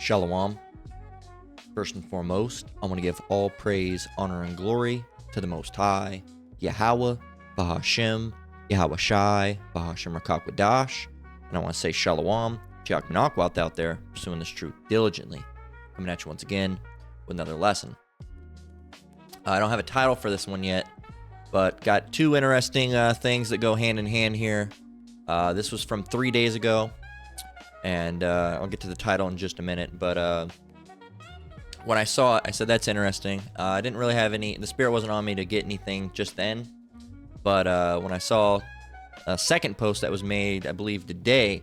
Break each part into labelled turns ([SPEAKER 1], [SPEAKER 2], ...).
[SPEAKER 1] Shalom. First and foremost, I want to give all praise, honor, and glory to the Most High, Yahweh, Bahashem, Yahweh Shai, Bahashem Rakakwadash. And I want to say Shalom to Yakmanakwat out there, pursuing this truth diligently. Coming at you once again with another lesson. I don't have a title for this one yet, but got two interesting things that go hand in hand here. This was from 3 days ago, and I'll get to the title in just a minute, but when I saw it, I said, that's interesting. I didn't really have the spirit wasn't on me to get anything just then, but when I saw a second post that was made, I believe today,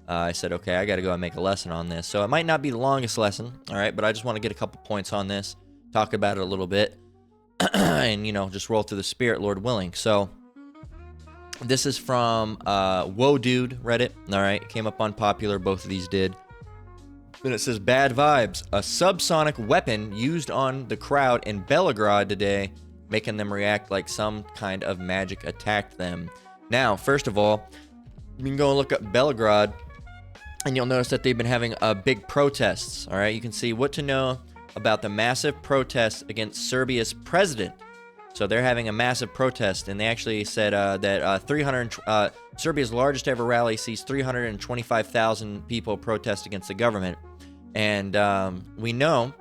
[SPEAKER 1] I said, okay, I got to go and make a lesson on this. So it might not be the longest lesson, all right, but I just want to get a couple points on this, talk about it a little bit, and, just roll through the spirit, Lord willing. So this is from Whoa Dude Reddit, all right, came up on popular, both of these did. Then it says, bad vibes, a subsonic weapon used on the crowd in Belgrade today, making them react like some kind of magic attacked them. Now, first of all, you can go and look up Belgrade, and you'll notice that they've been having big protests, all right? You can see what to know about the massive protests against Serbia's president. So they're having a massive protest, and they actually said that Serbia's largest ever rally sees 325,000 people protest against the government. And we know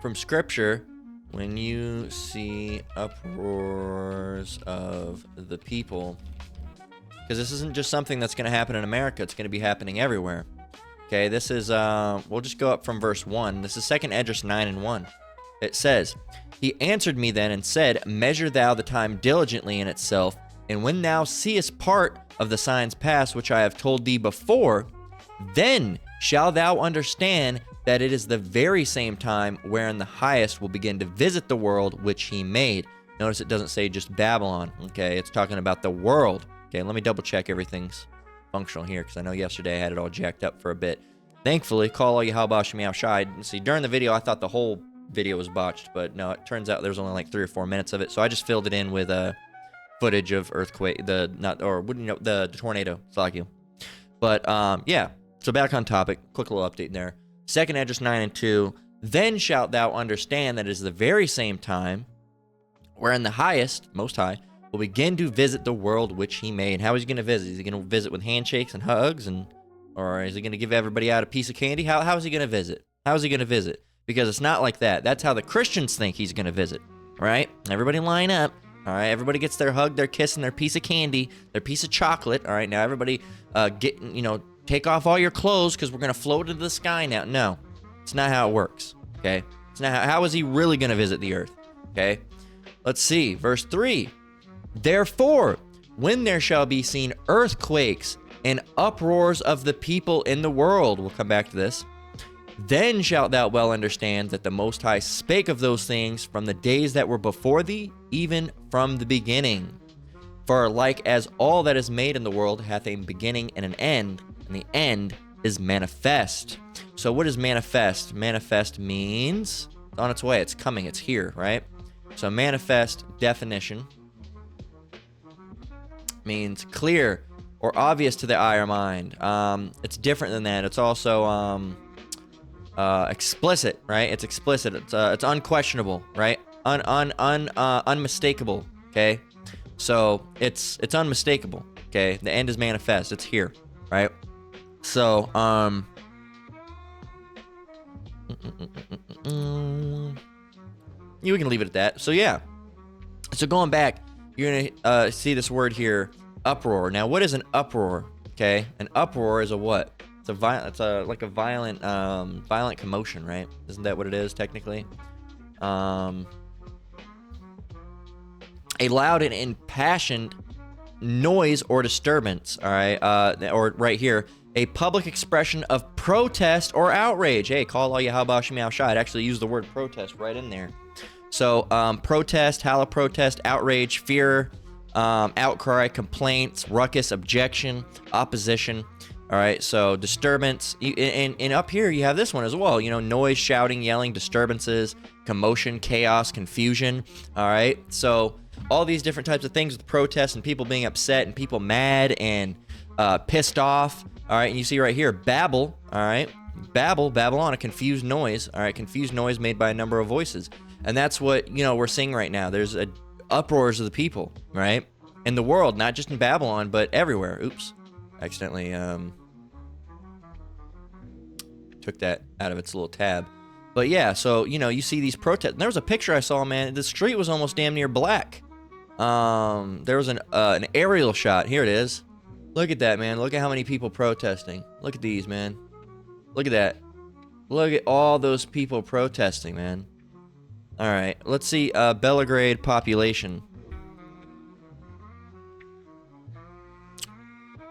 [SPEAKER 1] from Scripture, when you see uproars of the people, because this isn't just something that's going to happen in America, it's going to be happening everywhere. Okay, this is, we'll just go up from verse 1. This is 2 Esdras 9:1. It says, he answered me then and said, measure thou the time diligently in itself, and when thou seest part of the signs pass which I have told thee before, then shalt thou understand that it is the very same time wherein the highest will begin to visit the world which he made. Notice it doesn't say just Babylon, okay? It's talking about the world. Okay, let me double check everything's functional here, because I know yesterday I had it all jacked up for a bit. Thankfully, call all Yahweh Shemiah Shai. See, during the video, I thought the whole video was botched, but no, it turns out there's only like 3 or 4 minutes of it, so I just filled it in with footage of earthquake, the tornado. Fuck you. But yeah, so back on topic, quick little update there. 2 Esdras 9:2, then shalt thou understand that it is the very same time wherein the highest, most high, will begin to visit the world which he made. How is he going to visit? Is he going to visit with handshakes and hugs, or is he going to give everybody out a piece of candy? How is he going to visit? How is he going to visit? Because it's not like that. That's how the Christians think he's going to visit, right? Everybody line up, all right? Everybody gets their hug, their kiss, and their piece of candy, their piece of chocolate, all right? Now everybody take off all your clothes because we're going to float into the sky now. No, it's not how it works, okay? It's not how is he really going to visit the earth, okay? Let's see, verse 3. Therefore, when there shall be seen earthquakes and uproars of the people in the world, we'll come back to this, then shalt thou well understand that the Most High spake of those things from the days that were before thee, even from the beginning. For like as all that is made in the world hath a beginning and an end, and the end is manifest. So what is manifest? Manifest means it's on its way, it's coming, it's here, right? So manifest definition means clear or obvious to the eye or mind. It's different than that. It's also explicit, right? It's explicit. It's unquestionable, right? Unmistakable. Okay, so it's unmistakable. Okay, the end is manifest. It's here, right? So we can leave it at that. So yeah. So going back, you're gonna see this word here, uproar. Now, what is an uproar? Okay, an uproar is a what? It's like a violent commotion, right? Isn't that what it is technically? A loud and impassioned noise or disturbance. All right, or right here, a public expression of protest or outrage. Hey, call all Yahweh Shemiah Shai. I'd actually use the word protest right in there. So protest, holla protest, outrage, fear, outcry, complaints, ruckus, objection, opposition. All right, so disturbance. And up here you have this one as well. Noise, shouting, yelling, disturbances, commotion, chaos, confusion. All right, so all these different types of things with protests and people being upset and people mad and pissed off. All right, and you see right here, Babel. All right, Babylon, a confused noise. All right, confused noise made by a number of voices. And that's what, we're seeing right now. There's uproars of the people, right? In the world, not just in Babylon, but everywhere. Oops. Accidentally took that out of its little tab. But yeah, so, you see these protests. There was a picture I saw, man. The street was almost damn near black. There was an aerial shot. Here it is. Look at that, man. Look at how many people protesting. Look at these, man. Look at that. Look at all those people protesting, man. All right, let's see Belgrade population.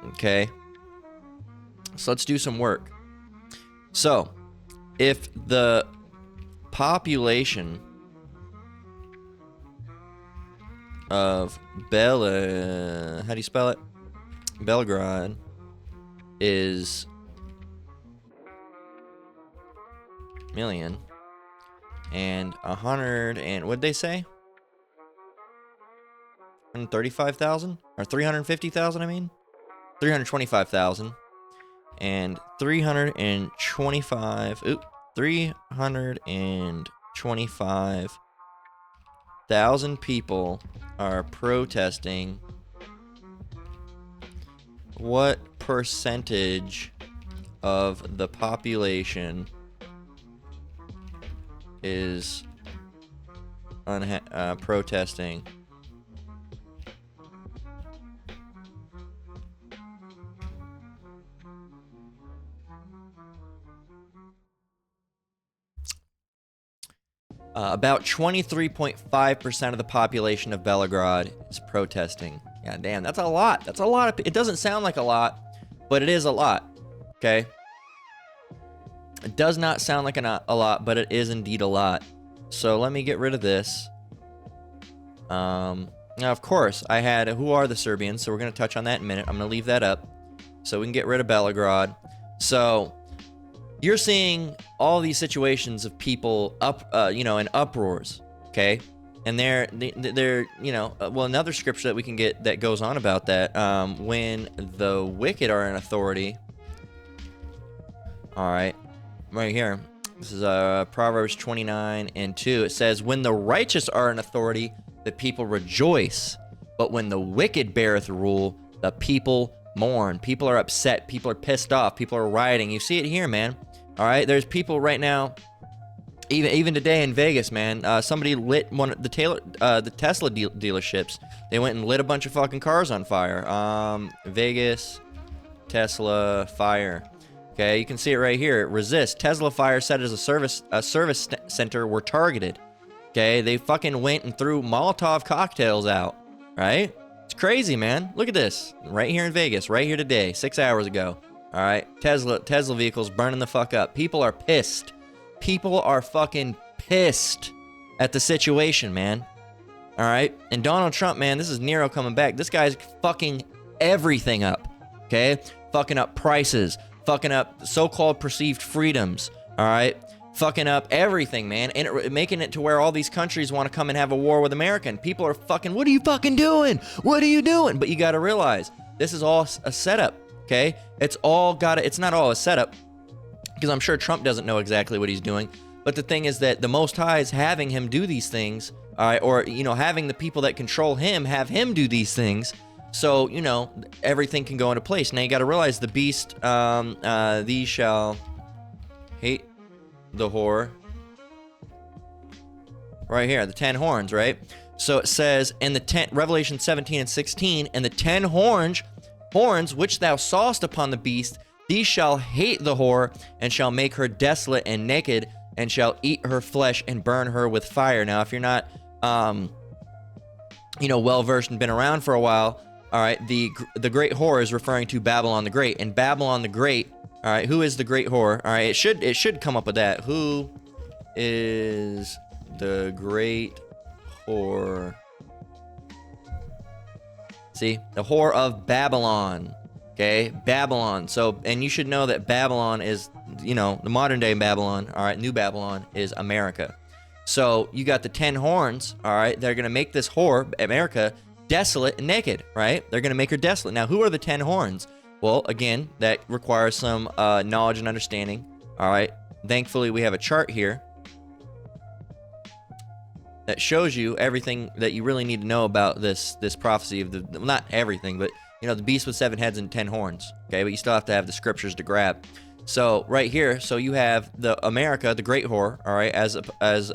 [SPEAKER 1] Okay. So let's do some work. So, if the population of how do you spell it? Belgrade is million and 100 and what'd they say? 135,000 or 350,000? I mean, 325,000 and 325,000 people are protesting. What percentage of the population is protesting? About 23.5% of the population of Belgrade is protesting. God damn, that's a lot. That's a lot of. It doesn't sound like a lot, but it is a lot. Okay. It does not sound like a lot, but it is indeed a lot. So let me get rid of this. Now, of course, I had who are the Serbians, so we're going to touch on that in a minute. I'm going to leave that up so we can get rid of Belgrade. So you're seeing all these situations of people in uproars, okay? And they're well, another scripture that we can get that goes on about that, when the wicked are in authority. All right, right here. This is Proverbs 29:2. It says, when the righteous are in authority, the people rejoice. But when the wicked beareth rule, the people mourn. People are upset. People are pissed off. People are rioting. You see it here, man. All right, there's people right now, even today in Vegas, man. Somebody lit one of the Tesla dealerships. They went and lit a bunch of fucking cars on fire. Vegas, Tesla fire. Okay, you can see it right here. Resist. Tesla fire set as a service center were targeted. Okay, they fucking went and threw Molotov cocktails out. Right? It's crazy, man. Look at this. Right here in Vegas. Right here today. 6 hours ago. All right, Tesla vehicles burning the fuck up. People are pissed. People are fucking pissed at the situation, man. All right, and Donald Trump, man, this is Nero coming back. This guy's fucking everything up, okay? Fucking up prices, fucking up so-called perceived freedoms, all right? Fucking up everything, man, and making it to where all these countries want to come and have a war with America. And people are fucking, what are you fucking doing? What are you doing? But you got to realize, this is all a setup. Okay, it's not all a setup, because I'm sure Trump doesn't know exactly what he's doing. But the thing is that the Most High is having him do these things, all right, or having the people that control him have him do these things, so everything can go into place. Now you got to realize the beast, these shall hate the whore. Right here, the 10 horns, right? So it says in the Revelation 17:16, and the 10 horns which thou sawest upon the beast, these shall hate the whore, and shall make her desolate and naked, and shall eat her flesh and burn her with fire. Now, if you're not, well versed and been around for a while, all right, the great whore is referring to Babylon the Great, and Babylon the Great, all right, who is the great whore? All right, it should come up with that. Who is the great whore? See, the whore of Babylon. Okay, Babylon. So, and you should know that Babylon is, the modern day Babylon. All right, New Babylon is America. So you got the 10 horns. All right, they're gonna make this whore, America, desolate and naked. Right? They're gonna make her desolate. Now, who are the 10 horns? Well, again, that requires some knowledge and understanding. All right. Thankfully, we have a chart here that shows you everything that you really need to know about this prophecy of well, not everything, but the beast with 7 heads and 10 horns. Okay, but you still have to have the scriptures to grab. So right here, so you have the America, the great whore, all right, as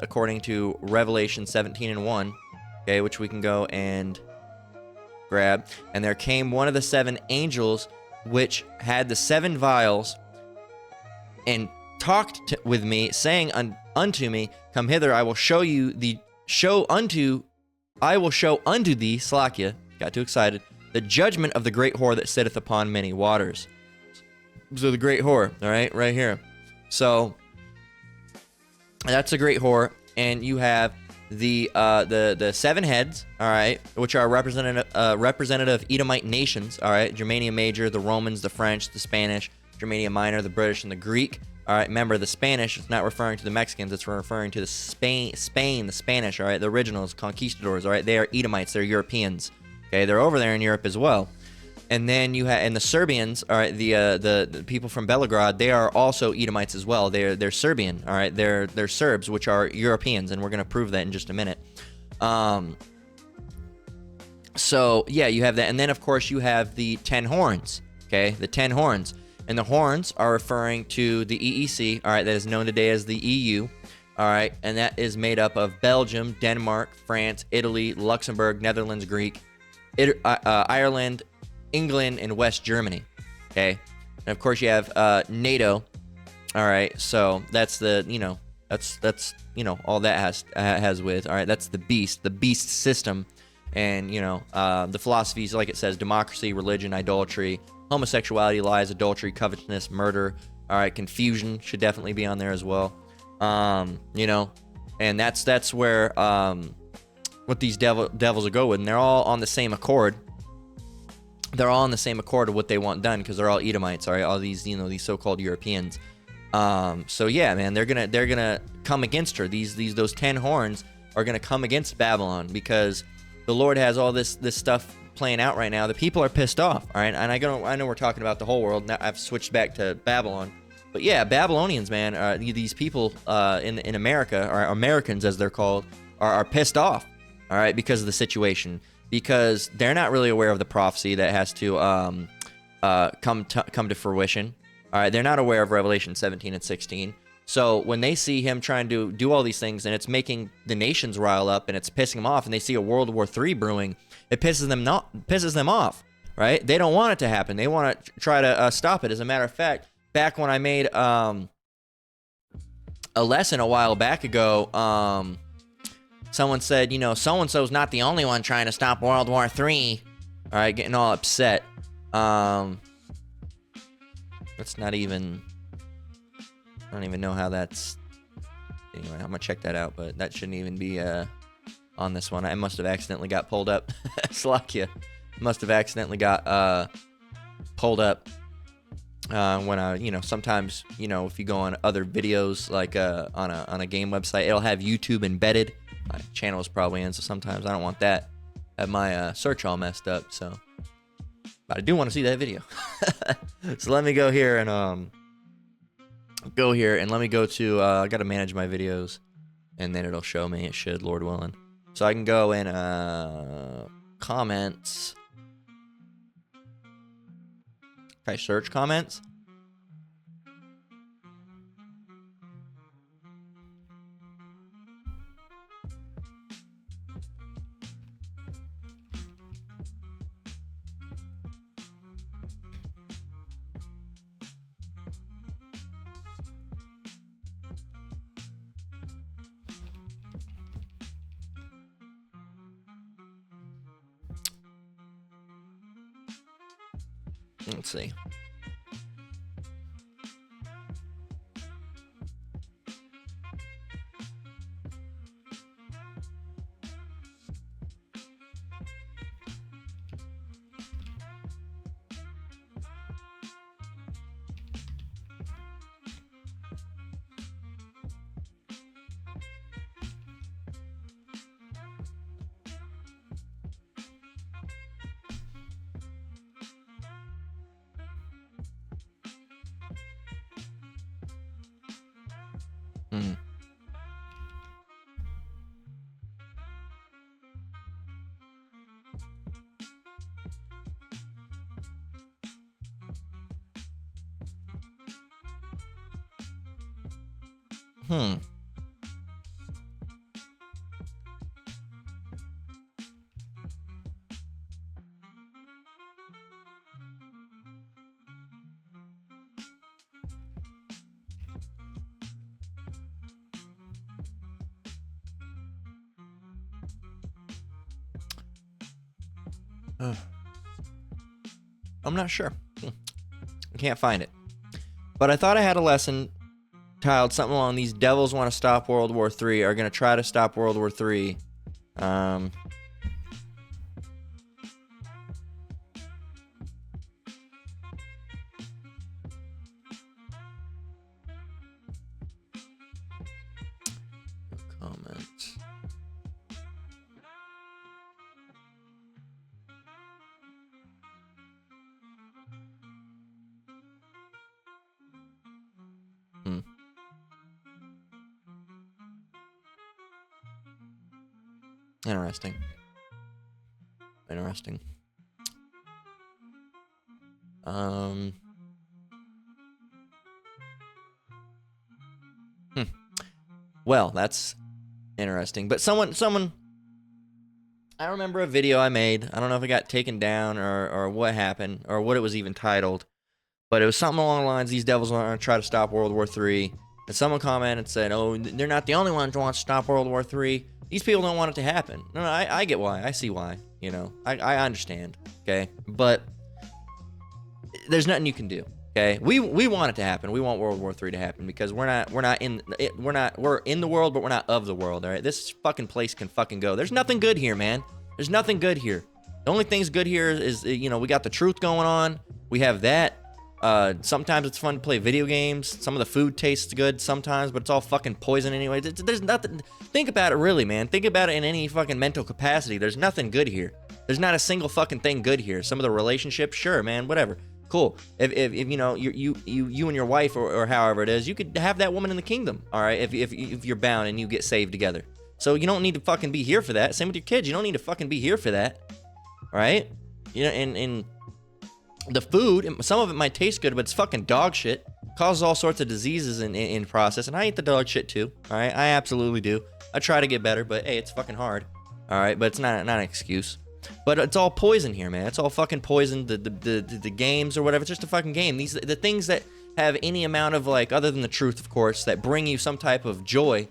[SPEAKER 1] according to Revelation 17:1, okay, which we can go and grab. And there came one of the 7 angels, which had the 7 vials, and talked with me, saying unto me, Come hither, I will show unto thee, Slakia, got too excited, the judgment of the great whore that sitteth upon many waters. So the great whore, all right, right here. So that's a great whore, and you have the 7 heads, all right, which are representative Edomite nations, all right, Germania Major, the Romans, the French, the Spanish, Germania Minor, the British, and the Greek. All right, remember the Spanish is not referring to the Mexicans, it's referring to the Spain, the Spanish, all right, the originals, conquistadors, all right, they are Edomites, they're Europeans, okay, they're over there in Europe as well. And then you have, and the Serbians, all right, the people from Belgrade, they are also Edomites as well. They're Serbian, all right, they're Serbs, which are Europeans, and we're gonna prove that in just a minute. So yeah, you have that, and then of course you have the 10 horns, okay, the 10 horns, and the horns are referring to the EEC, all right, that is known today as the EU, all right, and that is made up of Belgium, Denmark, France, Italy, Luxembourg, Netherlands, Greek, Ireland, England, and West Germany, okay? And of course you have NATO, all right, so that's the, that's all that has with, all right, that's the beast system, and, the philosophies, like it says, democracy, religion, idolatry, homosexuality, lies, adultery, covetousness, murder, all right, confusion should definitely be on there as well, and that's where, what these devils will go with, and they're all on the same accord. They're all on the same accord of what they want done, because they're all Edomites, all right, all these, these so-called Europeans. So yeah, man, they're gonna come against her. Those 10 horns are gonna come against Babylon, because the Lord has all this stuff playing out right now. The people are pissed off, all right, and I know we're talking about the whole world. Now I've switched back to Babylon, but yeah, Babylonians, man, these people in America, or Americans as they're called, are pissed off, all right, because of the situation. Because they're not really aware of the prophecy that has to come to fruition. All right, they're not aware of Revelation 17 and 16. So when they see him trying to do all these things, and it's making the nations rile up, and it's pissing them off, and they see a World War III brewing, it pisses them off, right? They don't want it to happen. They want to try to stop it. As a matter of fact, back when I made a lesson a while back ago, someone said, so-and-so's not the only one trying to stop World War III. All right, getting all upset. That's not even... I don't even know how that's... Anyway, I'm going to check that out, but that shouldn't even be on this one. I must have accidentally got pulled up. Slakia. Must have accidentally got pulled up when I, sometimes, if you go on other videos, like on a game website, it'll have YouTube embedded. My channel is probably in, so sometimes I don't want that. Have my search all messed up, so. But I do want to see that video. So let me go here and let me go to I gotta manage my videos, and then it'll show me. It should, Lord willing. So I can go in comments. Can I search comments? Let's see. Hmm. Hmm. I'm not sure. I can't find it. But I thought I had a lesson titled something along these devils want to stop World War III, are going to try to stop World War III. Comment. Hmm. Interesting. Interesting. Hmm. Well, that's interesting. But someone, I remember a video I made. I don't know if it got taken down or what happened or what it was even titled, but it was something along the lines, these devils are going to try to stop World War III. And someone commented and said, oh, they're not the only ones who want to stop World War III. These people don't want it to happen. No, I get why. I see why. You know, I understand. Okay. But there's nothing you can do. Okay, we want it to happen. We want World War III to happen because we're in the world, but we're not of the world. All right, this fucking place can fucking go. There's nothing good here, man. There's nothing good here. The only thing's good here is we got the truth going on. We have that. Sometimes it's fun to play video games. Some of the food tastes good sometimes, but it's all fucking poison anyway. There's nothing. Think about it, really, man. Think about it in any fucking mental capacity. There's nothing good here. There's not a single fucking thing good here. Some of the relationships, sure, man, whatever. Cool. If you and your wife or however it is, you could have that woman in the kingdom. All right. If you're bound and you get saved together, so you don't need to fucking be here for that. Same with your kids. You don't need to fucking be here for that. All right. And the food, some of it might taste good, but it's fucking dog shit. Causes all sorts of diseases in process. And I eat the dog shit too. All right. I absolutely do. I try to get better, but hey, it's fucking hard. All right. But it's not an excuse. But it's all poison here, man. It's all fucking poison. The games or whatever. It's just a fucking game. The things that have any amount of, like, other than the truth, of course, that bring you some type of joy,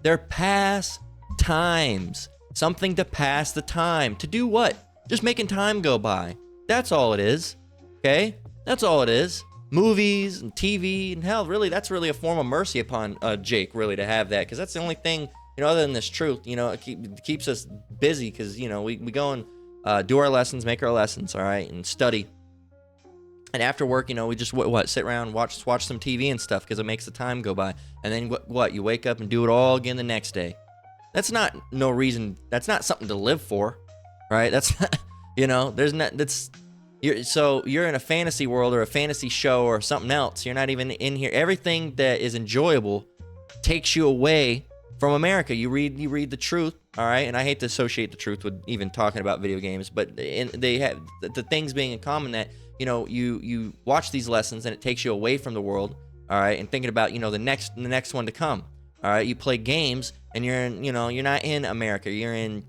[SPEAKER 1] they're pastimes. Something to pass the time. To do what? Just making time go by. That's all it is. Okay? That's all it is. Movies and TV and hell, really, that's really a form of mercy upon Jake, really, to have that, because that's the only thing. Other than this truth, it keeps us busy because, we go and do our lessons, make our lessons, all right, and study. And after work, we just sit around, watch some TV and stuff because it makes the time go by. And then what? You wake up and do it all again the next day. That's not no reason. That's not something to live for, right? That's there's not. You're in a fantasy world or a fantasy show or something else. You're not even in here. Everything that is enjoyable takes you away from America. You read the truth, all right? And I hate to associate the truth with even talking about video games, but they have the things being in common that, you watch these lessons and it takes you away from the world, all right? And thinking about, the next one to come, all right? You play games and you're in, you're not in America. You're in,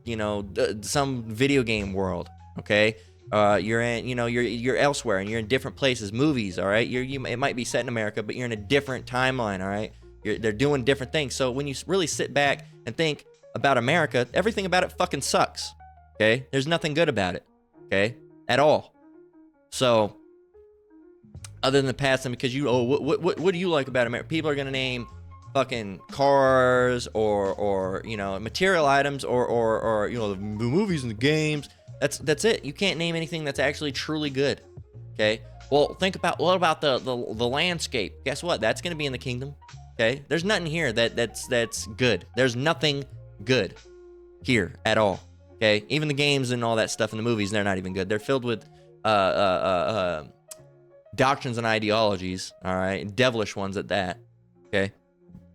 [SPEAKER 1] some video game world, okay? You're in, you're elsewhere and you're in different places, movies, all right? It might be set in America, but you're in a different timeline, all right? They're doing different things. So when you really sit back and think about America, everything about it fucking sucks. Okay? There's nothing good about it. Okay? At all. So, other than the past, and because what do you like about America? People are gonna name fucking cars or material items or the movies and the games. That's it. You can't name anything that's actually truly good. Okay? Well, what about the landscape? Guess what? That's gonna be in the kingdom. Okay, there's nothing here that's good. There's nothing good here at all. Okay, even the games and all that stuff in the movies, they're not even good. They're filled with doctrines and ideologies. All right, devilish ones at that. Okay,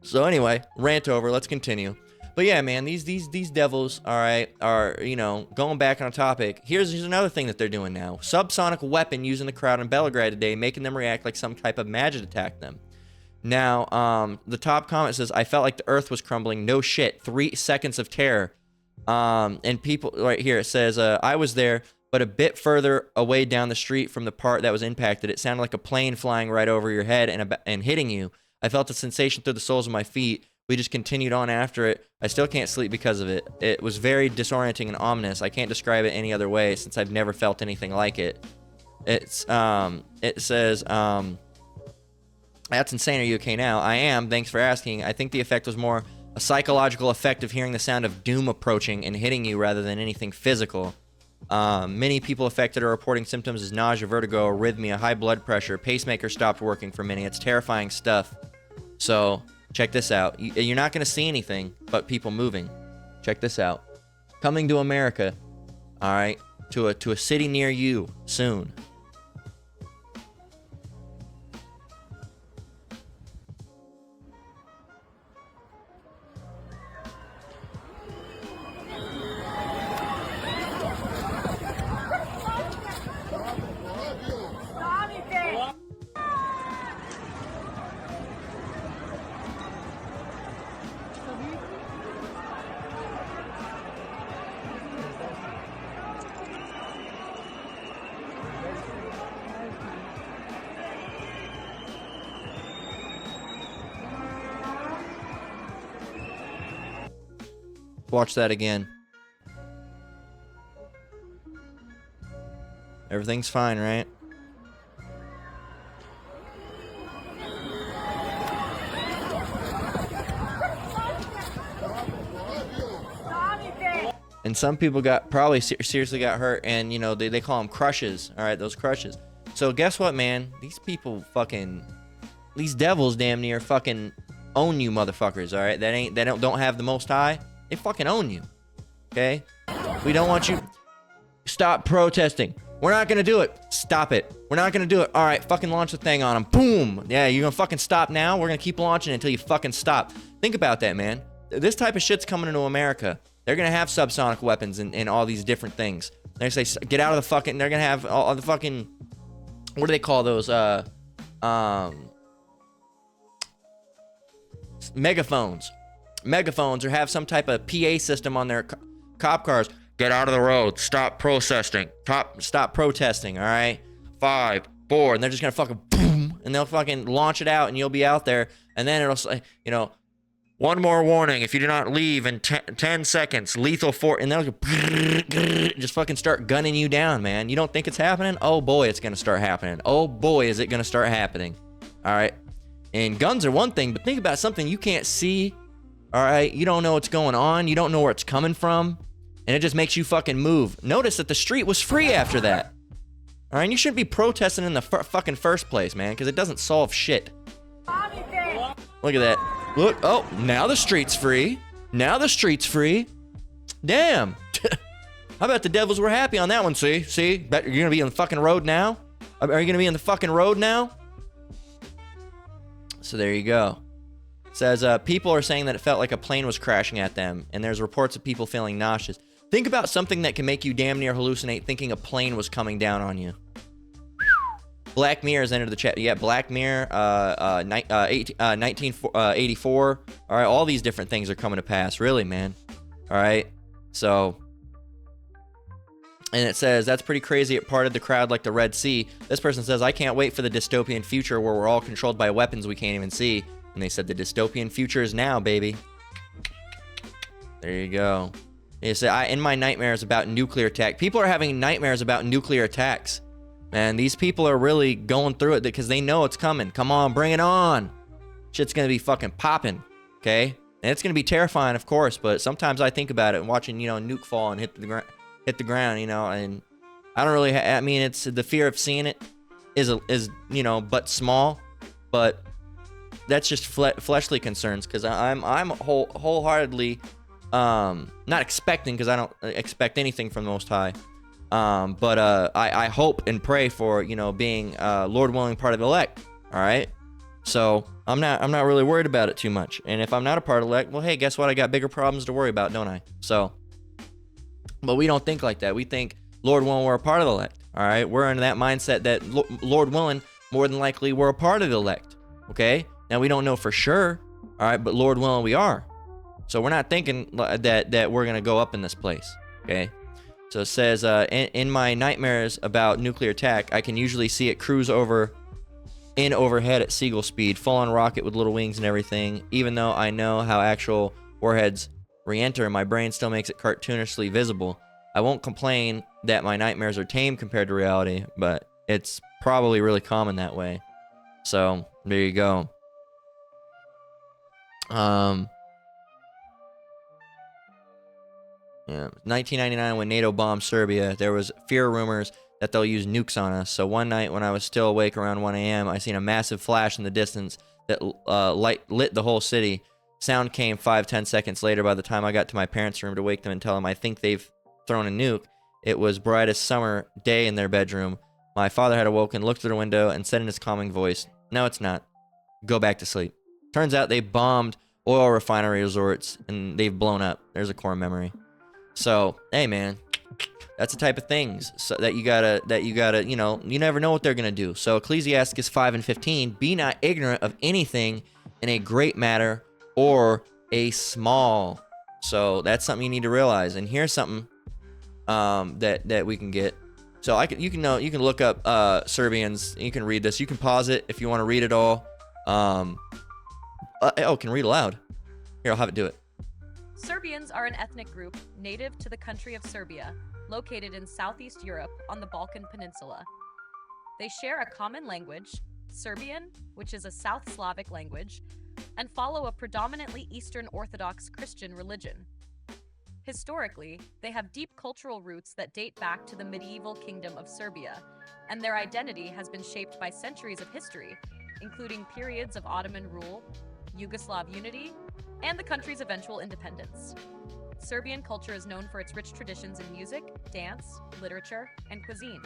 [SPEAKER 1] So anyway, rant over. Let's continue. But yeah, man, these devils, all right, are, you know, going back on topic. Here's another thing that they're doing now. Subsonic weapon using the crowd in Belgrade today, making them react like some type of magic attacked them. Now, the top comment says, I felt like the earth was crumbling. No shit. 3 seconds of terror. And people, right here, it says, I was there, but a bit further away down the street from the part that was impacted. It sounded like a plane flying right over your head and hitting you. I felt a sensation through the soles of my feet. We just continued on after it. I still can't sleep because of it. It was very disorienting and ominous. I can't describe it any other way since I've never felt anything like it. It says, that's insane. Are you okay now? I am. Thanks for asking. I think the effect was more a psychological effect of hearing the sound of doom approaching and hitting you rather than anything physical. Many people affected are reporting symptoms as nausea, vertigo, arrhythmia, high blood pressure. Pacemaker stopped working for many. It's terrifying stuff. So check this out. You're not going to see anything but people moving. Check this out. Coming to America. All right. To a city near you soon. Watch that again. Everything's fine, right? And some people probably seriously got hurt, and you know they call them crushes. All right, those crushes. So guess what, man? These people these devils damn near fucking own you, motherfuckers. All right, they don't have the Most High. They fucking own you. Okay? We don't want you. Stop protesting. We're not gonna do it. Stop it. We're not gonna do it. All right, fucking launch the thing on them. Boom. Yeah, you're gonna fucking stop now? We're gonna keep launching until you fucking stop. Think about that, man. This type of shit's coming into America. They're gonna have subsonic weapons and all these different things. They're gonna say, get out of the fucking. They're gonna have all the fucking. What do they call those? Megaphones, or have some type of PA system on their cop cars. Get out of the road. Stop protesting. Stop protesting. All right. 5, 4, and they're just gonna fucking boom, and they'll fucking launch it out, and you'll be out there, and then it'll say, you know, one more warning: if you do not leave in 10 seconds, lethal force, and they'll just fucking start gunning you down, man. You don't think it's happening? Oh boy, it's gonna start happening. Oh boy, is it gonna start happening. All right. And guns are one thing, but think about something you can't see. All right, you don't know what's going on. You don't know where it's coming from. And it just makes you fucking move. Notice that the street was free after that. All right, and you shouldn't be protesting in the fucking first place, man, because it doesn't solve shit. Look at that. Look, oh, now the street's free. Now the street's free. Damn. I bet the devils were happy on that one, see? Bet you're gonna be on the fucking road now? Are you gonna be on the fucking road now? So there you go. Says, people are saying that it felt like a plane was crashing at them, and there's reports of people feeling nauseous. Think about something that can make you damn near hallucinate thinking a plane was coming down on you. Black Mirror has entered the chat. Yeah, Black Mirror, 1984. All right, all these different things are coming to pass, really, man. All right, so... And it says, that's pretty crazy. It parted the crowd like the Red Sea. This person says, I can't wait for the dystopian future where we're all controlled by weapons we can't even see. And they said the dystopian future is now, baby. There you go. They say, in my nightmares about nuclear attack. People are having nightmares about nuclear attacks. Man, these people are really going through it because they know it's coming. Come on, bring it on. Shit's going to be fucking popping, okay? And it's going to be terrifying, of course, but sometimes I think about it and watching, you know, a nuke fall and hit the ground, you know, and I don't really, I mean, it's the fear of seeing it is, you know, but small, but that's just fleshly concerns, because I'm wholeheartedly not expecting, because I don't expect anything from the Most High, but I hope and pray for, you know, being Lord willing part of the elect. All right, So I'm not really worried about it too much. And if I'm not a part of elect, well, hey, guess what? I got bigger problems to worry about, don't I? So, but we don't think like that. We think, Lord willing, we're a part of the elect. All right, we're in that mindset that Lord willing, more than likely we're a part of the elect. Okay, now we don't know for sure. All right, but Lord willing, we are. So we're not thinking that we're gonna go up in this place. Okay. So it says, in my nightmares about nuclear attack, I can usually see it cruise overhead at seagull speed, full-on rocket with little wings and everything. Even though I know how actual warheads re-enter, my brain still makes it cartoonishly visible. I won't complain that my nightmares are tame compared to reality, but it's probably really common that way. So there you go. Yeah. 1999, when NATO bombed Serbia, there was fear rumors that they'll use nukes on us. So one night when I was still awake around 1 a.m., I seen a massive flash in the distance that lit the whole city. Sound came 5-10 seconds later. By the time I got to my parents' room to wake them and tell them I think they've thrown a nuke, it was brightest summer day in their bedroom. My father had awoken, looked through the window, and said in his calming voice, "No, it's not. Go back to sleep." Turns out they bombed oil refinery resorts, and they've blown up. There's a core memory. So, hey man, that's the type of things that you gotta, you never know what they're gonna do. So Ecclesiastes 5:15, be not ignorant of anything in a great matter or a small. So that's something you need to realize. And here's something that we can get. So you can look up Serbians. You can read this. You can pause it if you want to read it all. Can read aloud. Here, I'll have it do it.
[SPEAKER 2] Serbians are an ethnic group native to the country of Serbia, located in Southeast Europe on the Balkan Peninsula. They share a common language, Serbian, which is a South Slavic language, and follow a predominantly Eastern Orthodox Christian religion. Historically, they have deep cultural roots that date back to the medieval Kingdom of Serbia, and their identity has been shaped by centuries of history, including periods of Ottoman rule, Yugoslav unity, and the country's eventual independence. Serbian culture is known for its rich traditions in music, dance, literature, and cuisine.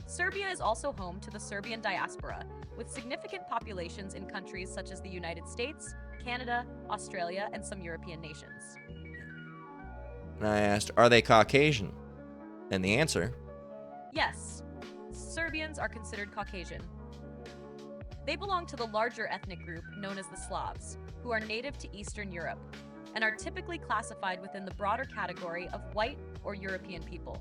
[SPEAKER 2] Serbia is also home to the Serbian diaspora, with significant populations in countries such as the United States, Canada, Australia, and some European nations.
[SPEAKER 1] And I asked, are they Caucasian? And the answer,
[SPEAKER 2] yes, Serbians are considered Caucasian. They belong to the larger ethnic group known as the Slavs, who are native to Eastern Europe, and are typically classified within the broader category of white or European people.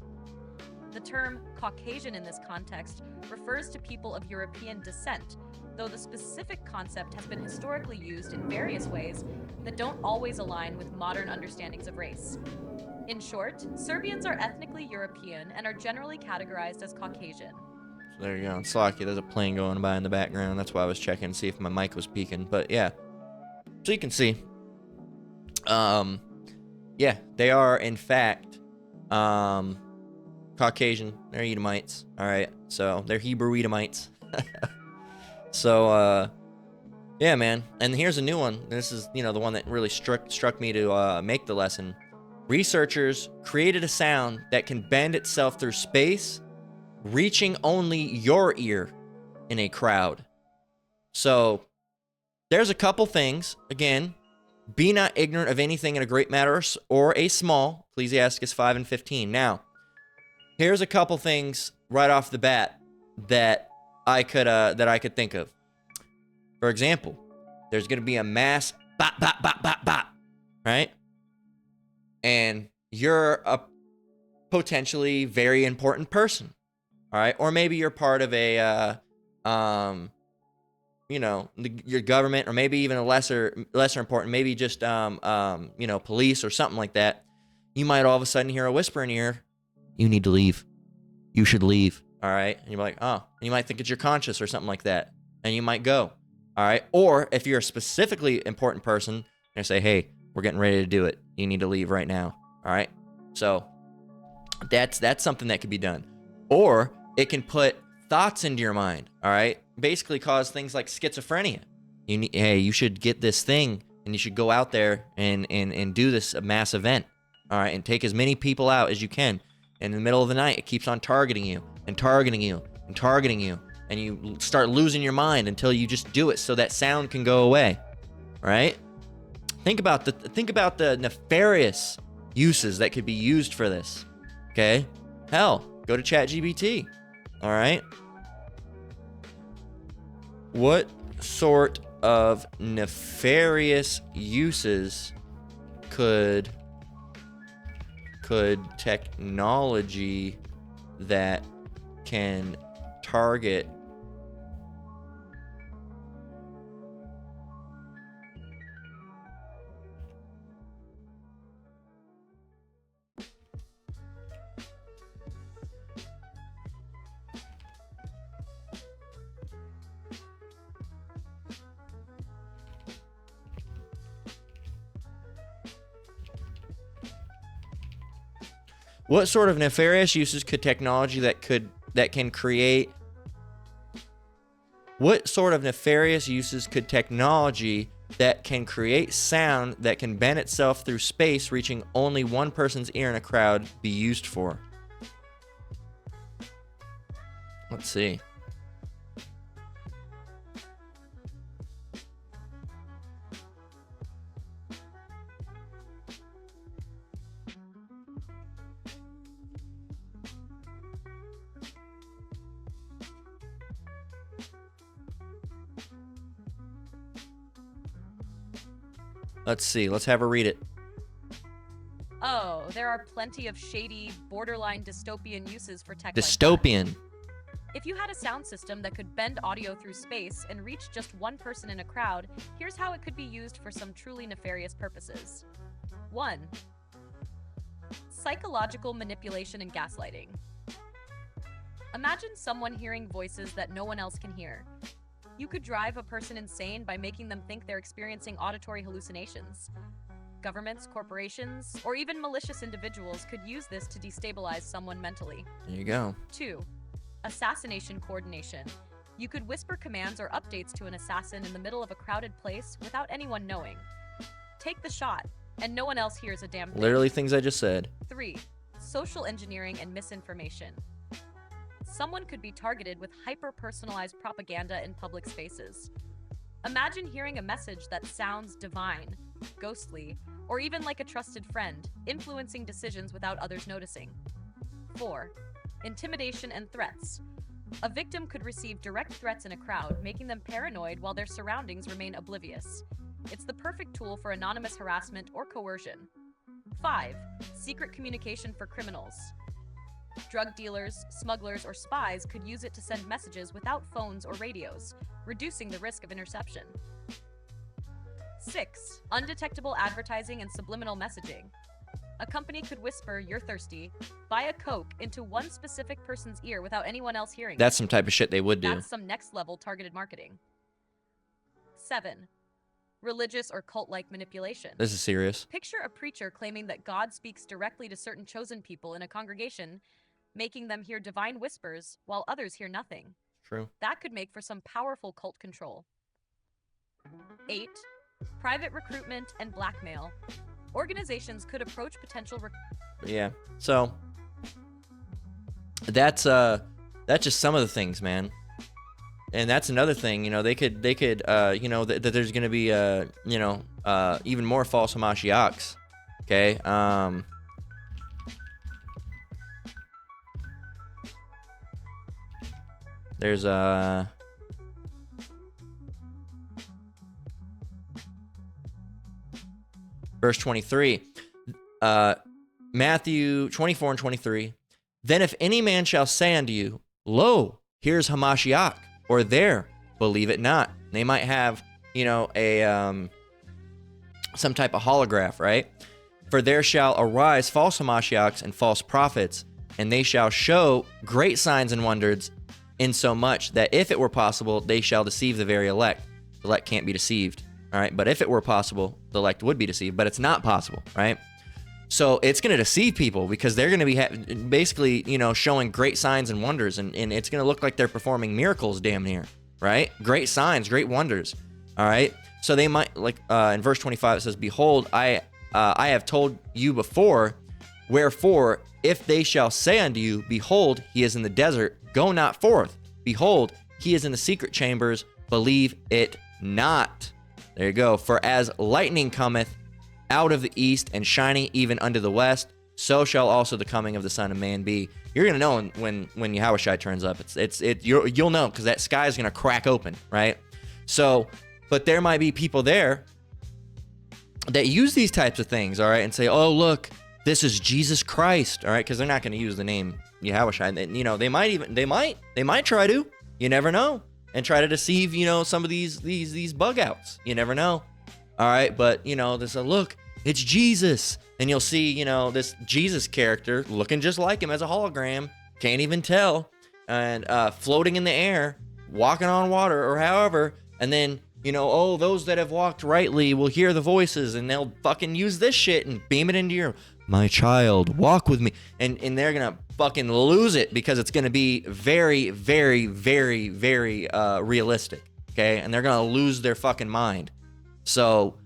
[SPEAKER 2] The term Caucasian in this context refers to people of European descent, though the specific concept has been historically used in various ways that don't always align with modern understandings of race. In short, Serbians are ethnically European and are generally categorized as Caucasian.
[SPEAKER 1] So there you go. It's lucky there's a plane going by in the background. That's why I was checking to see if my mic was peaking. But yeah. So you can see. Yeah, they are in fact Caucasian. They're Edomites. All right. So they're Hebrew Edomites. So yeah, man. And here's a new one. This is, the one that really struck me to make the lesson. Researchers created a sound that can bend itself through space, reaching only your ear in a crowd. So there's a couple things. Again, be not ignorant of anything in a great matter or a small. Ecclesiastes 5:15. Now, here's a couple things right off the bat that I could think of. For example, there's going to be a mass bop, bop, bop, bop, bop, right? And you're a potentially very important person. All right, or maybe you're part of a, your government, or maybe even a lesser important, maybe just, police or something like that. You might all of a sudden hear a whisper in your ear, "You need to leave. You should leave." All right, and you're like, "Oh," and you might think it's your conscience or something like that, and you might go. All right, or if you're a specifically important person, they say, "Hey, we're getting ready to do it. You need to leave right now." All right, so that's something that could be done, or it can put thoughts into your mind, all right? Basically cause things like schizophrenia. You should get this thing, and you should go out there and do this mass event, all right? And take as many people out as you can. And in the middle of the night, it keeps on targeting you and targeting you and targeting you, and you start losing your mind until you just do it so that sound can go away, right? Think about the nefarious uses that could be used for this, okay? Hell, go to ChatGPT, all right? What sort of nefarious uses could technology that can target what sort of nefarious uses could technology that can create what sort of nefarious uses could technology that can create sound that can bend itself through space reaching only one person's ear in a crowd be used for? Let's see. Let's see. Let's have her read it.
[SPEAKER 2] Oh, there are plenty of shady, borderline dystopian uses for tech.
[SPEAKER 1] Dystopian.
[SPEAKER 2] Like that. If you had a sound system that could bend audio through space and reach just one person in a crowd, here's how it could be used for some truly nefarious purposes. 1. Psychological manipulation and gaslighting. Imagine someone hearing voices that no one else can hear. You could drive a person insane by making them think they're experiencing auditory hallucinations. Governments, corporations, or even malicious individuals could use this to destabilize someone mentally.
[SPEAKER 1] There you go.
[SPEAKER 2] 2. Assassination coordination. You could whisper commands or updates to an assassin in the middle of a crowded place without anyone knowing. Take the shot, and no one else hears a damn thing.
[SPEAKER 1] Literally things I just said.
[SPEAKER 2] 3. Social engineering and misinformation. Someone could be targeted with hyper-personalized propaganda in public spaces. Imagine hearing a message that sounds divine, ghostly, or even like a trusted friend, influencing decisions without others noticing. 4. Intimidation and threats. A victim could receive direct threats in a crowd, making them paranoid while their surroundings remain oblivious. It's the perfect tool for anonymous harassment or coercion. 5. Secret communication for criminals. Drug dealers, smugglers, or spies could use it to send messages without phones or radios, reducing the risk of interception. 6. Undetectable advertising and subliminal messaging. A company could whisper, "You're thirsty. Buy a Coke," into one specific person's ear without anyone else hearing.
[SPEAKER 1] That's some type of shit they would do.
[SPEAKER 2] That's some next-level targeted marketing. 7. Religious or cult-like manipulation.
[SPEAKER 1] This is serious.
[SPEAKER 2] Picture a preacher claiming that God speaks directly to certain chosen people in a congregation, making them hear divine whispers while others hear nothing.
[SPEAKER 1] True.
[SPEAKER 2] That could make for some powerful cult control. 8. Private recruitment and blackmail. Organizations could approach potential
[SPEAKER 1] Yeah. So that's just some of the things, man. And that's another thing, you know, they could you know, that there's going to be you know, even more false Hamashiachs. Okay? There's verse 23. Matthew 24 and 23. Then if any man shall say unto you, Lo, here's Hamashiach, or there, believe it not. They might have, you know, a some type of holograph, right? For there shall arise false Hamashiachs and false prophets, and they shall show great signs and wonders, insomuch that if it were possible, they shall deceive the very elect. The elect can't be deceived, all right? But if it were possible, the elect would be deceived, but it's not possible, right? So it's going to deceive people because they're going to be basically, you know, showing great signs and wonders, and it's going to look like they're performing miracles damn near, right? Great signs, great wonders, all right? So they might, like in verse 25, it says, Behold, I have told you before, wherefore, if they shall say unto you, Behold, he is in the desert, go not forth. Behold, he is in the secret chambers, believe it not. There you go. For as lightning cometh out of the east and shining even unto the west, so shall also the coming of the Son of Man be. You're gonna know when Yahushua turns up. You'll know, because that sky is gonna crack open, right? So, but there might be people there that use these types of things, all right, and say, oh, look, this is Jesus Christ, all right, because they're not going to use the name Yahushua. You know, they might try to. You never know, and try to deceive, you know, some of these bug outs. You never know, all right. But you know, they say, look, it's Jesus, and you'll see, you know, this Jesus character looking just like him as a hologram, can't even tell, and floating in the air, walking on water, or however, and then, you know, oh, those that have walked rightly will hear the voices, and they'll fucking use this shit and beam it into your, my child, walk with me. And they're going to fucking lose it, because it's going to be very, very, very, very realistic, okay? And they're going to lose their fucking mind. So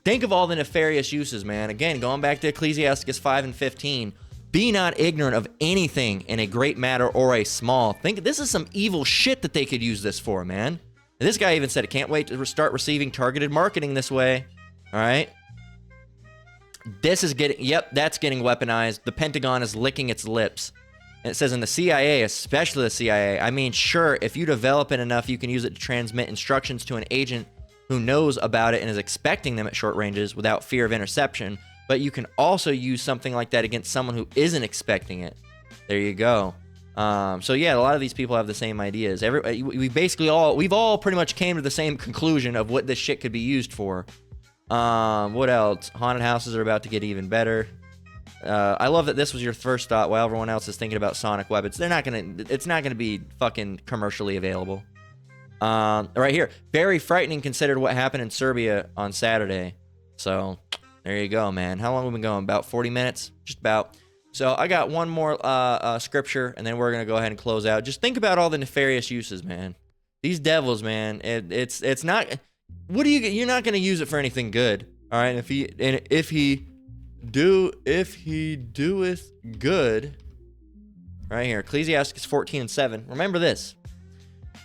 [SPEAKER 1] think of all the nefarious uses, man. Again, going back to Ecclesiastes 5 and 15, be not ignorant of anything in a great matter or a small. Think this is some evil shit that they could use this for, man. And this guy even said, I can't wait to start receiving targeted marketing this way. All right. This is that's getting weaponized. The Pentagon is licking its lips. And it says in the CIA, especially the CIA, I mean, sure, if you develop it enough, you can use it to transmit instructions to an agent who knows about it and is expecting them at short ranges without fear of interception. But you can also use something like that against someone who isn't expecting it. There you go. So yeah, a lot of these people have the same ideas. We've all pretty much came to the same conclusion of what this shit could be used for. What else? Haunted houses are about to get even better. I love that this was your first thought while everyone else is thinking about sonic weapons. It's not gonna be fucking commercially available. Right here, very frightening considered what happened in Serbia on Saturday. So there you go, man. How long have we been going? About 40 minutes? Just about. So I got one more scripture, and then we're gonna go ahead and close out. Just think about all the nefarious uses, man. These devils, man. It's not. What do you? You're not gonna use it for anything good, all right? If he doeth good, right here, Ecclesiastes 14 and 7. Remember this.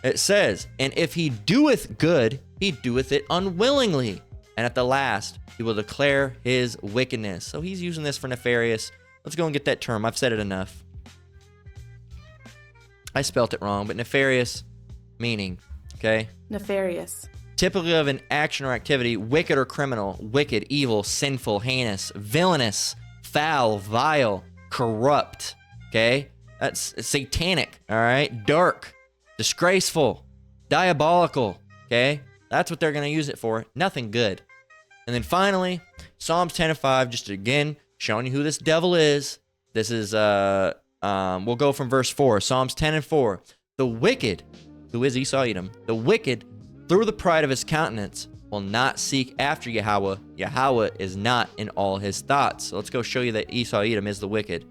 [SPEAKER 1] It says, and if he doeth good, he doeth it unwillingly, and at the last he will declare his wickedness. So he's using this for nefarious. Let's go and get that term. I've said it enough. I spelt it wrong, but nefarious meaning, okay?
[SPEAKER 3] Nefarious.
[SPEAKER 1] Typically of an action or activity, wicked or criminal, wicked, evil, sinful, heinous, villainous, foul, vile, corrupt, okay? That's satanic, all right? Dark, disgraceful, diabolical, okay? That's what they're going to use it for. Nothing good. And then finally, Psalms 10 and 5, just again, showing you who this devil is. This is, we'll go from verse 4. Psalms 10 and 4. The wicked, who is Esau Edom, the wicked, through the pride of his countenance, will not seek after Yahweh. Yahweh is not in all his thoughts. So let's go show you that Esau Edom is the wicked.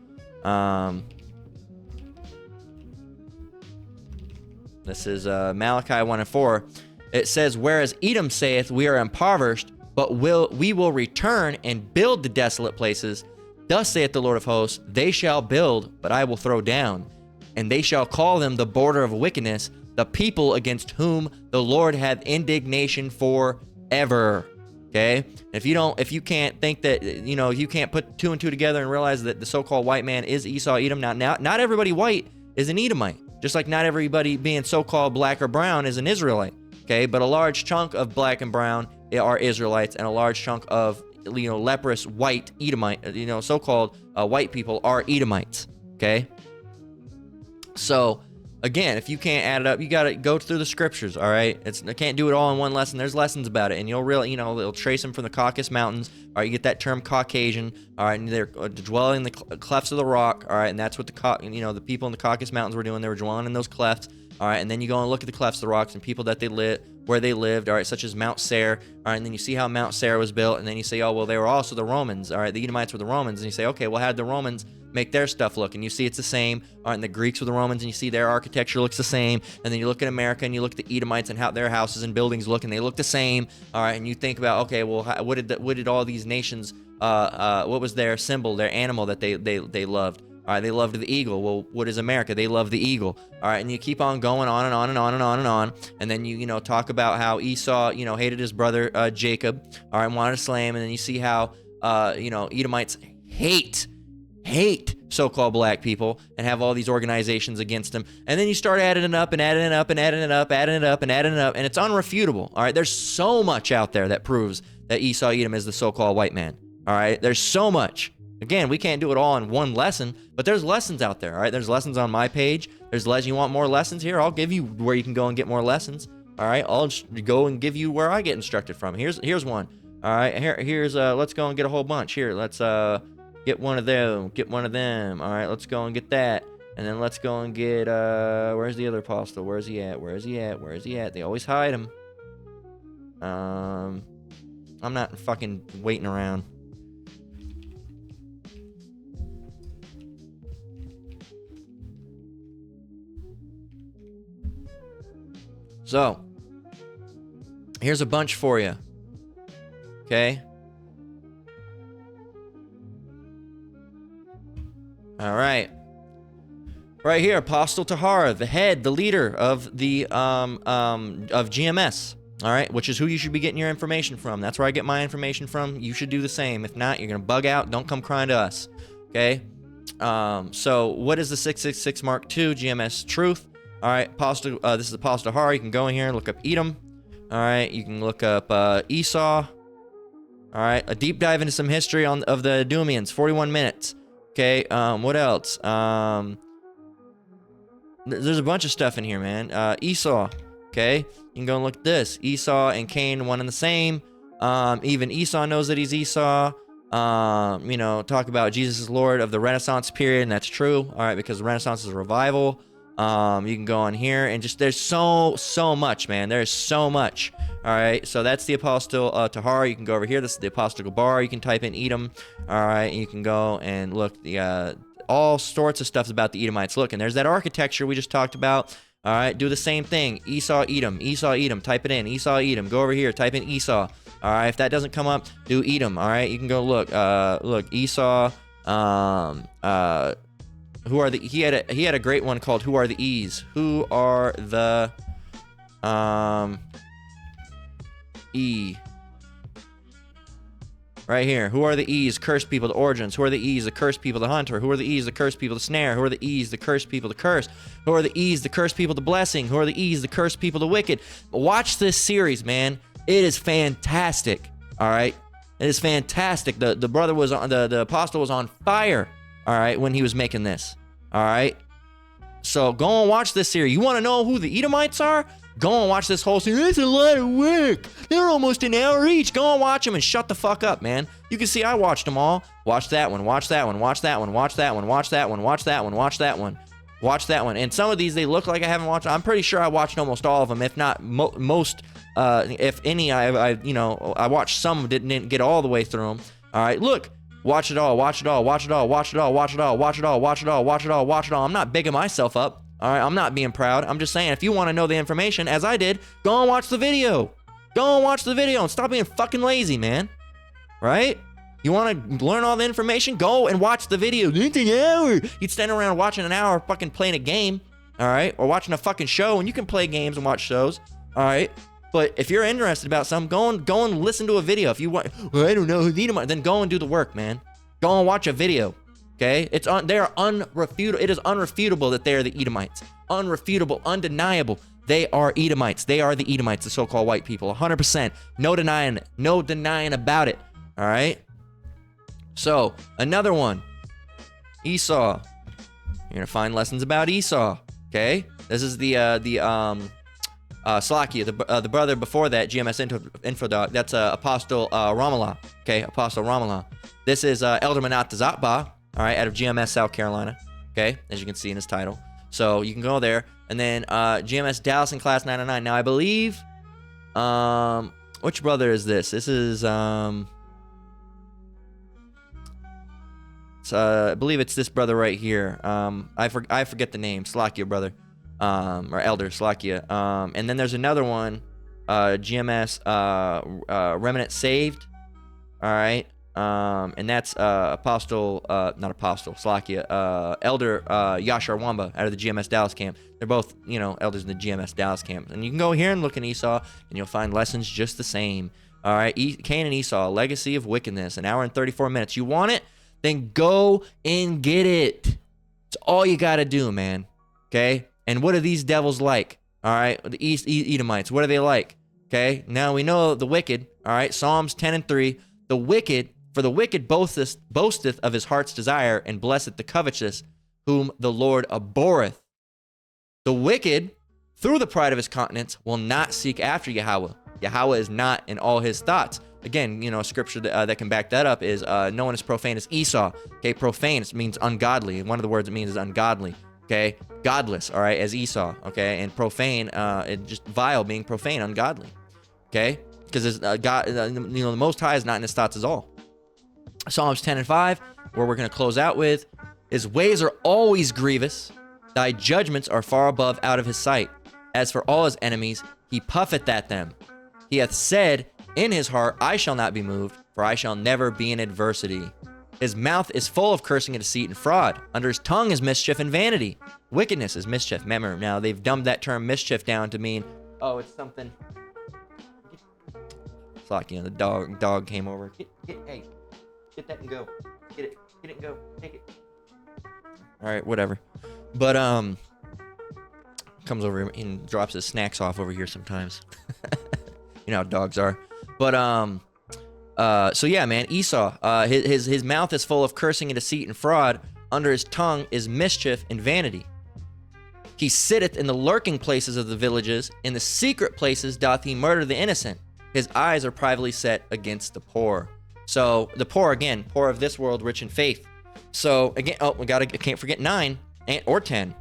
[SPEAKER 1] This is Malachi 1 and 4. It says, whereas Edom saith, we are impoverished, but we will return and build the desolate places. Thus saith the Lord of hosts, they shall build, but I will throw down. And they shall call them the border of wickedness, the people against whom the Lord hath indignation forever. Okay? If you can't think that, you know, you can't put two and two together and realize that the so-called white man is Esau Edom. Now, not everybody white is an Edomite. Just like not everybody being so-called black or brown is an Israelite. Okay? But a large chunk of black and brown are Israelites, and a large chunk of, you know, leprous white Edomite, you know, so-called white people are Edomites. Okay? So again, if you can't add it up, you got to go through the scriptures, all right? I can't do it all in one lesson. There's lessons about it, and you'll really, you know, they'll trace them from the Caucasus Mountains, all right? You get that term Caucasian, all right? And they're dwelling in the clefts of the rock, all right? And that's what the people in the Caucasus Mountains were doing. They were dwelling in those clefts, all right? And then you go and look at the clefts of the rocks and people that where they lived, all right? Such as Mount Seir, all right? And then you see how Mount Seir was built, and then you say, oh, well, they were also the Romans, all right? The Edomites were the Romans, and you say, okay, well, how did the Romans make their stuff look? And you see it's the same. All right, and the Greeks were the Romans, and you see their architecture looks the same. And then you look at America, and you look at the Edomites and how their houses and buildings look, and they look the same. All right, and you think about, okay, well, what did all these nations? What was their symbol, their animal that they loved? All right, they loved the eagle. Well, what is America? They love the eagle. All right, and you keep on going on and on and on and on and on. And then you know, talk about how Esau, you know, hated his brother Jacob, all right, and wanted to slay him. And then you see how, you know, Edomites hate so-called black people and have all these organizations against them. And then you start adding it up and adding it up and adding it up, adding it up and adding it up, and it's unrefutable. All right, there's so much out there that proves that Esau Edom is the so-called white man. All right, there's so much. Again, we can't do it all in one lesson, but there's lessons out there. All right, there's lessons on my page. There's lessons. You want more lessons here? I'll give you where you can go and get more lessons. All right, I'll just go and give you where I get instructed from. Here's one. All right, here's let's go and get a whole bunch. Here, let's get one of them, get one of them. All right, let's go and get that. And then let's go and get, where's the other apostle? Where's he at? Where's he at? Where's he at? They always hide him. I'm not fucking waiting around. So, here's a bunch for you. Okay? All right. Right here, Apostle Tahara, the head, the leader of the of GMS. All right, which is who you should be getting your information from. That's where I get my information from. You should do the same. If not, you're gonna bug out. Don't come crying to us. Okay. So what is the 666 Mark II GMS truth? All right, Apostle. This is Apostle Tahara. You can go in here and look up Edom. All right, you can look up Esau. All right, a deep dive into some history of the Edomians. 41 minutes. Okay, what else? There's a bunch of stuff in here, man. Esau, okay? You can go and look at this. Esau and Cain, one and the same. Even Esau knows that he's Esau. You know, talk about Jesus is Lord of the Renaissance period, and that's true, all right, because the Renaissance is a revival. You can go on here, and just, there's so much, man. There's so much. All right, so that's the Apostle Tahara. You can go over here. This is the Apostle Gabar. You can type in Edom. All right, and you can go and look the all sorts of stuff about the Edomites. Look, and there's that architecture we just talked about. All right, do the same thing. Esau, Edom. Esau, Edom. Type it in. Esau, Edom. Go over here. Type in Esau. All right, if that doesn't come up, do Edom. All right, you can go look. Look, Esau. Who are the? He had a great one called "Who Are the E's?" Who are the E. Right here. Who are the E's? Cursed people, the origins. Who are the E's? The cursed people, the hunter. Who are the E's? The cursed people, the snare. Who are the E's? The cursed people, the curse. Who are the E's? The cursed people, the blessing. Who are the E's? The cursed people, the wicked. Watch this series, man. It is fantastic. All right. It is fantastic. The brother was on, the apostle was on fire. All right, when he was making this. All right. So go and watch this series. You want to know who the Edomites are? Go and watch this whole series. It's a lot of work. They're almost an hour each. Go and watch them and shut the fuck up, man. You can see I watched them all. Watch that one. Watch that one. Watch that one. Watch that one. Watch that one. Watch that one. Watch that one. Watch that one. And some of these, they look like I haven't watched. I'm pretty sure I watched almost all of them, if not most. If any, I watched some. Didn't get all the way through them. All right, look. Watch it all. Watch it all. Watch it all. Watch it all. Watch it all. Watch it all. Watch it all. Watch it all. Watch it all. I'm not bigging myself up. All right, I'm not being proud. I'm just saying, if you want to know the information, as I did, go and watch the video. Go and watch the video and stop being fucking lazy, man. Right? You want to learn all the information? Go and watch the video. It's an hour. You'd stand around watching an hour fucking playing a game, all right? Or watching a fucking show, and you can play games and watch shows, all right? But if you're interested about something, go and listen to a video. If you want, well, I don't know who the Edomites, then go and do the work, man. Go and watch a video. Okay, they are unrefutable. It is unrefutable that they are the Edomites. Unrefutable, undeniable. They are Edomites. They are the Edomites, the so-called white people. 100%. No denying it. No denying about it. All right. So another one. Esau. You're gonna find lessons about Esau. Okay. This is the Slakia, the brother before that, GMS Infodog. That's Apostle Ramallah. Okay, Apostle Ramallah. This is Elder Manat Zappa. All right, out of GMS South Carolina. Okay, as you can see in his title. So you can go there, and then GMS Dallas in Class 909. Now I believe, which brother is this? This is I believe it's this brother right here. I forget the name. Slakia brother, or Elder Slakia. And then there's another one, GMS Remnant Saved. All right. And that's Elder Yashar Wamba out of the GMS Dallas camp. They're both, elders in the GMS Dallas camp. And you can go here and look in Esau, and you'll find lessons just the same. All right, Cain and Esau, Legacy of Wickedness, an hour and 34 minutes. You want it? Then go and get it. It's all you got to do, man. Okay? And what are these devils like? All right, the Edomites, what are they like? Okay, now we know the wicked. All right, Psalms 10 and 3. The wicked boasteth of his heart's desire, and blesseth the covetous, whom the Lord abhorreth. The wicked, through the pride of his countenance, will not seek after Yahweh. Yahweh is not in all his thoughts. Again, a scripture that can back that up is no one is profane as Esau. Okay, profane, it means ungodly. One of the words it means is ungodly. Okay, godless, all right, as Esau. Okay, and profane, it just vile, being profane, ungodly. Okay, because God, the Most High is not in his thoughts at all. Psalms 10 and 5, where we're going to close out with, his ways are always grievous. Thy judgments are far above out of his sight. As for all his enemies, he puffeth at them. He hath said in his heart, I shall not be moved, for I shall never be in adversity. His mouth is full of cursing and deceit and fraud. Under his tongue is mischief and vanity. Wickedness is mischief. Remember, now they've dumbed that term mischief down to mean, oh, it's something. It's like, the dog came over. Hey, get that and go. Get it and go. Take it. All right, whatever. But, comes over and drops his snacks off over here sometimes. You know how dogs are. But, so yeah, man, Esau, his mouth is full of cursing and deceit and fraud. Under his tongue is mischief and vanity. He sitteth in the lurking places of the villages. In the secret places doth he murder the innocent. His eyes are privately set against the poor. So the poor, again, poor of this world, rich in faith. So again, can't forget 9 or 10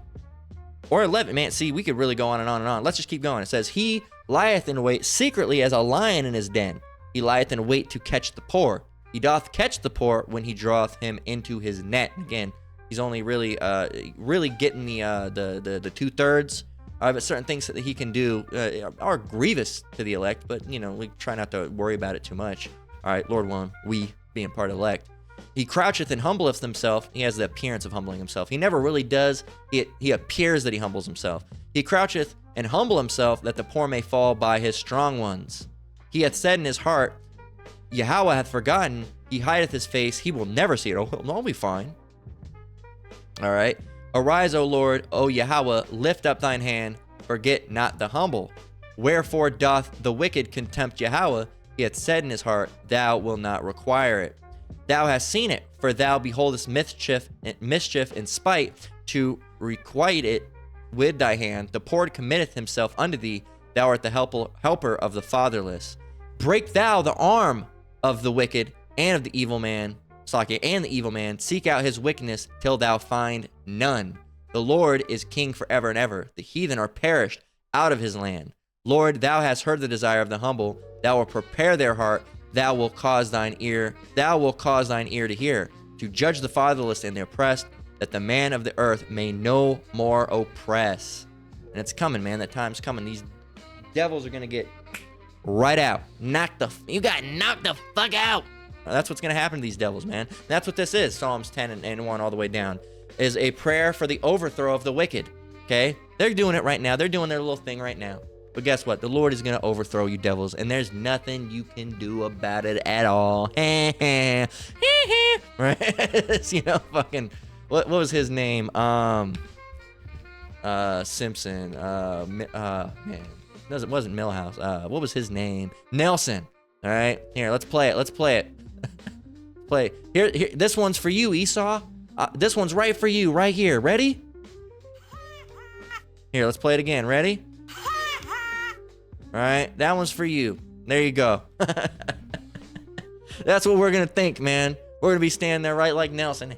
[SPEAKER 1] or 11. Man, see, we could really go on and on and on. Let's just keep going. It says, he lieth in wait secretly as a lion in his den. He lieth in wait to catch the poor. He doth catch the poor when he draweth him into his net. Again, he's only really getting the 2/3. But certain things that he can do are grievous to the elect, but we try not to worry about it too much. All right, Lord willing, we being part of elect. He croucheth and humbleth himself. He has the appearance of humbling himself. He never really does. He appears that he humbles himself. He croucheth and humble himself, that the poor may fall by his strong ones. He hath said in his heart, Yahweh hath forgotten. He hideth his face. He will never see it. Oh, I'll be fine. All right. Arise, O Lord, O Yahweh, lift up thine hand. Forget not the humble. Wherefore doth the wicked contempt Yahweh? He hath said in his heart, thou wilt not require it. Thou hast seen it, for thou beholdest mischief and spite, to requite it with thy hand. The poor committeth himself unto thee. Thou art the helper of the fatherless. Break thou the arm of the wicked and of the evil man. Seek out his wickedness till thou find none. The Lord is king forever and ever. The heathen are perished out of his land. Lord, thou hast heard the desire of the humble. Thou wilt prepare their heart. Thou wilt cause thine ear to hear, to judge the fatherless and the oppressed, that the man of the earth may no more oppress. And it's coming, man. That time's coming. These devils are going to get right out. You got knocked the fuck out. That's what's going to happen to these devils, man. That's what this is. Psalms 10 and 1 all the way down is a prayer for the overthrow of the wicked. Okay? They're doing it right now. They're doing their little thing right now. But guess what? The Lord is going to overthrow you devils, and there's nothing you can do about it at all. Right? Fucking, what was his name? Simpson. Man. It wasn't Millhouse. What was his name? Nelson. All right? Here, let's play it. Play. Here, this one's for you, Esau. This one's right for you, right here. Ready? Here, let's play it again. Ready? All right, that one's for you. There you go. That's what we're gonna think, man. We're gonna be standing there right like Nelson.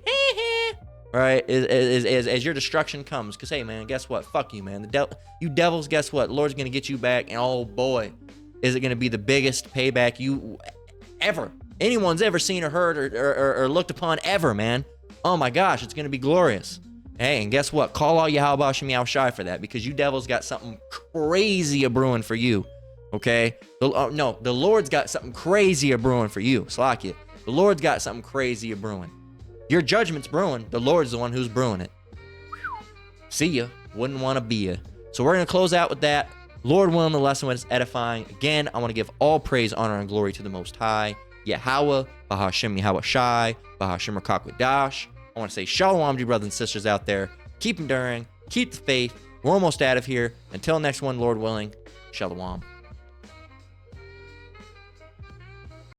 [SPEAKER 1] Right, as your destruction comes. Because, hey, man, guess what? Fuck you, man. You devils, guess what? The Lord's gonna get you back, and oh boy, is it gonna be the biggest payback anyone's ever seen or heard or looked upon ever, man. Oh my gosh, it's gonna be glorious. Hey, and guess what? Call all Yahweh Shem Yahweh Shai for that, because you devils got something crazy a brewing for you. Okay? The Lord's got something crazy a brewing for you. Slack it. The Lord's got something crazy brewing. Your judgment's brewing. The Lord's the one who's brewing it. See ya. Wouldn't want to be ya. So we're going to close out with that. Lord willing, the lesson was edifying. Again, I want to give all praise, honor, and glory to the Most High. Yahweh, Bahashem Yahweh Shai, Bahashem Rakakwidash. I want to say shalom to you brothers and sisters out there. Keep enduring. Keep the faith. We're almost out of here. Until next one, Lord willing, shalom.